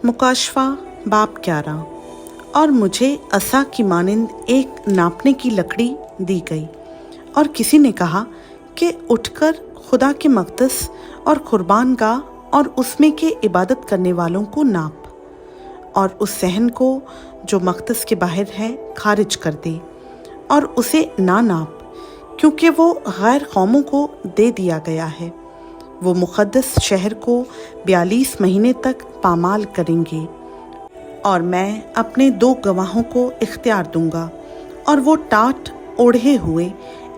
मुकाशवा बाब 11। और मुझे असा की मानिंद एक नापने की लकड़ी दी गई और किसी ने कहा कि उठकर खुदा के मक़दस और कुर्बान गाह और उसमें के इबादत करने वालों को नाप और उस सहन को जो मक़दस के बाहर है खारिज कर दे और उसे ना नाप, क्योंकि वो गैर कौमों को दे दिया गया है। वो मुक़द्दस शहर को 42 महीने तक पामाल करेंगे और मैं अपने 2 गवाहों को इख्तियार दूंगा और वो टाट ओढ़े हुए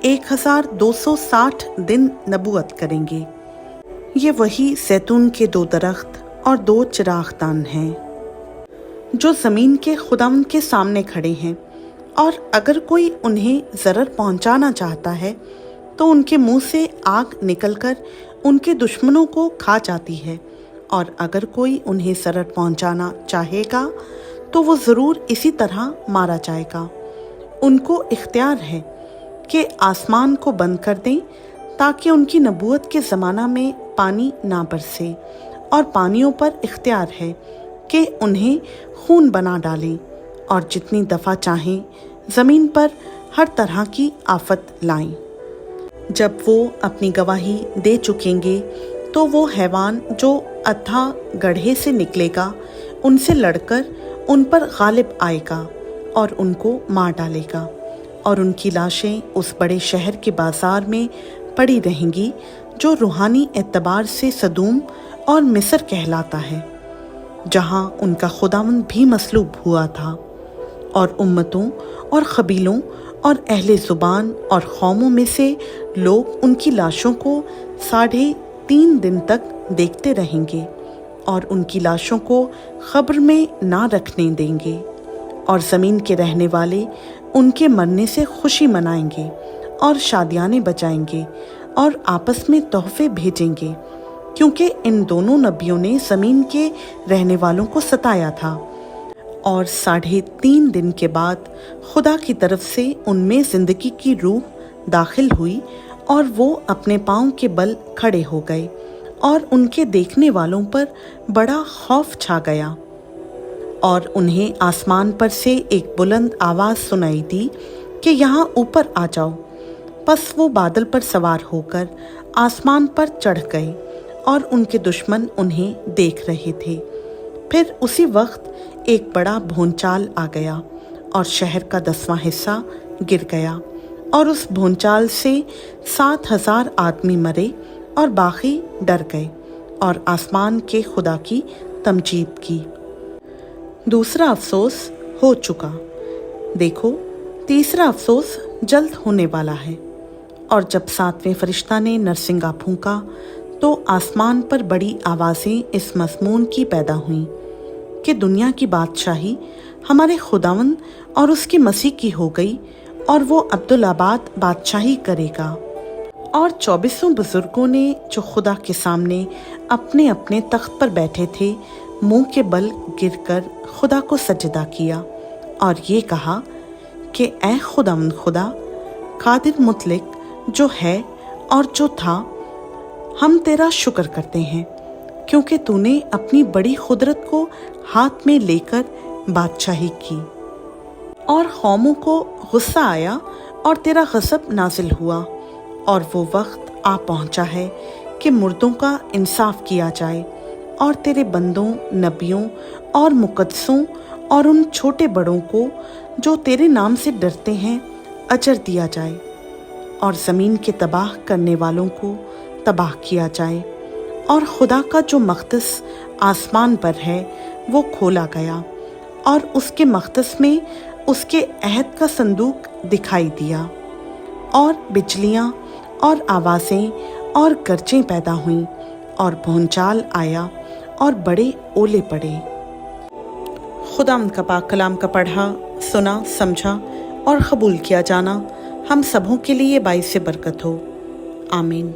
1260 दिन नबूवत करेंगे। ये वही जैतून के 2 दरख्त और 2 चिरागदान हैं जो ज़मीन के खुदावंद के सामने खड़े हैं, और अगर कोई उन्हें ज़रर पहुंचाना चाहता है तो उनके मुंह से आग निकलकर उनके दुश्मनों को खा जाती है, और अगर कोई उन्हें ज़रर पहुंचाना चाहेगा तो वो ज़रूर इसी तरह मारा जाएगा। उनको इख्तियार है कि आसमान को बंद कर दें ताकि उनकी नबूवत के ज़माना में पानी ना बरसे, और पानियों पर इख्तियार है कि उन्हें खून बना डालें, और जितनी दफ़ा चाहें ज़मीन पर हर तरह की आफत लाएं। जब वो अपनी गवाही दे चुकेंगे तो वो हैवान जो अथाह गड्ढे से निकलेगा उनसे लड़कर उन पर गालिब आएगा और उनको मार डालेगा, और उनकी लाशें उस बड़े शहर के बाजार में पड़ी रहेंगी जो रूहानी एतबार से सदूम और मिस्र कहलाता है, जहाँ उनका खुदावंद भी मसलूब हुआ था। और उम्मतों और कबीलों और अहले ज़ुबान और कौमों में से लोग उनकी लाशों को 3.5 दिन तक देखते रहेंगे और उनकी लाशों को क़ब्र में ना रखने देंगे, और ज़मीन के रहने वाले उनके मरने से खुशी मनाएंगे और शादियाने बजाएंगे और आपस में तोहफे भेजेंगे, क्योंकि इन दोनों नबियों ने ज़मीन के रहने वालों को सताया था। और 3.5 दिन के बाद खुदा की तरफ से उनमें ज़िंदगी की रूह दाखिल हुई और वो अपने पाँव के बल खड़े हो गए, और उनके देखने वालों पर बड़ा खौफ छा गया। और उन्हें आसमान पर से एक बुलंद आवाज़ सुनाई दी कि यहाँ ऊपर आ जाओ। बस वो बादल पर सवार होकर आसमान पर चढ़ गए, और उनके दुश्मन उन्हें देख रहे थे। फिर उसी वक्त एक बड़ा भूचाल आ गया और शहर का 10वां हिस्सा गिर गया, और उस भूचाल से 7,000 आदमी मरे और बाकी डर गए और आसमान के खुदा की तमजीद की। दूसरा अफसोस हो चुका, देखो तीसरा अफसोस जल्द होने वाला है। और जब 7वें फरिश्ता ने नरसिंगा फूंका तो आसमान पर बड़ी आवाज़ें इस मज़मून की पैदा हुईं कि दुनिया की बादशाही हमारे खुदावंद और उसकी मसीह की हो गई, और वो अब्दुल-आबाद बादशाही करेगा। और 24 बुजुर्गों ने जो खुदा के सामने अपने अपने तख्त पर बैठे थे मुंह के बल गिरकर खुदा को सजदा किया और ये कहा कि ऐ खुदावंद खुदा कादिर मुतलक जो है और जो था, हम तेरा शुक्र करते हैं क्योंकि तूने अपनी बड़ी कुदरत को हाथ में लेकर बादशाही की, और कौमों को गुस्सा आया और तेरा गज़ब नाजिल हुआ, और वो वक्त आ पहुंचा है कि मुर्दों का इंसाफ किया जाए और तेरे बंदों, नबियों और मुक़द्दसों और उन छोटे बड़ों को जो तेरे नाम से डरते हैं अजर दिया जाए, और ज़मीन के तबाह करने वालों को तबाह किया जाए। और खुदा का जो मक़दस आसमान पर है वो खोला गया, और उसके मक़दस में उसके अहद का संदूक दिखाई दिया, और बिजलियाँ और आवाज़ें और गरजें पैदा हुईं, और भूचाल आया और बड़े ओले पड़े। खुदावंद का पाक कलाम का पढ़ा, सुना, समझा और कबूल किया जाना हम सबों के लिए बाइस बरकत हो। आमीन।